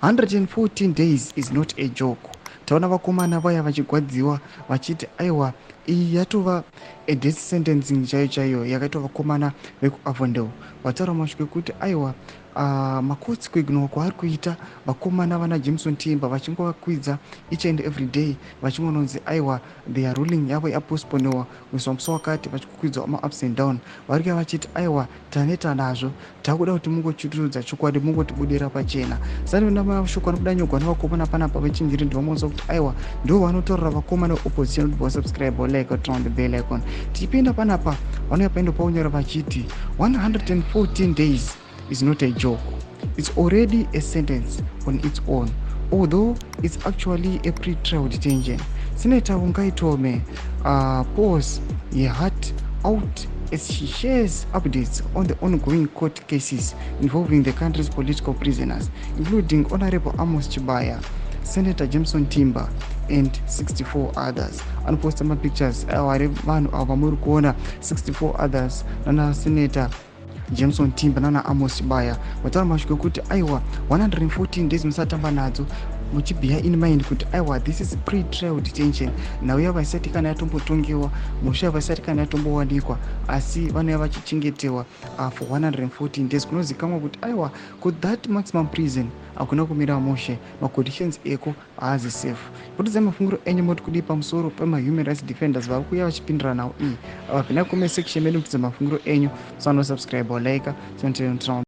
114 days is not a joke. Taona vakomana vaya vachigwadziwa vachiti aiwa iyi yatova a death sentencing chaiyo chaiyo yakaitwa vakomana vekuavondale vataura masvike kuti aiwa makotsi kuignora kwaari kuita vakomana vana Jameson Timber vachingovakwidza each and every day vachingononzi aiwa their ruling yavo yapostponiwa kuiswa musi wakati vachikukwidzwa maups and down varikuya vachiti aiwa taneta nazvo takuda kuti mungochitudza chokwadi mungotibudira pachena sani namashoko anobuda nyogwa navakomana panapa vechinjiri ndivamonza kuti aiwa ndo vanotaurira vakomana veopposition kuti vasubscribe like turn on the bell icon tichipinda panapa vanouya paindo paunyora vachiti 114 days is not a joke. It's already a sentence on its own, although it's actually a pre-trial detention. Senator Wungai Tome pours her heart out as she shares updates on the ongoing court cases involving the country's political prisoners, including Honorable Amos Chibaya, Senator Jameson Timber, and 64 others. Anoposta mapictures vanhu ava muri kuona 64 others nana Senator Jameson Timber nana Amos Chibaya vataura masvike kuti aiwa 114 days musatamba nadzo muchibear in mind kuti aiwa this is pre-trial detention nhau yava isati kana yatombotongiwa musha yava isati kana yatombowanikwa asi vanouya vachichengetewa for 114 days kunozikamwa kuti aiwa could that maximum prison hakuna kumira mushe maconditions eko haazi safe. Potudza mafunguro enyu moti kudii pamusoro pemahuman rights defenders vari kuuya vachipindira nawo iyi vapinda comment section medu kutidza mafunguro enyu, so subscribe or like.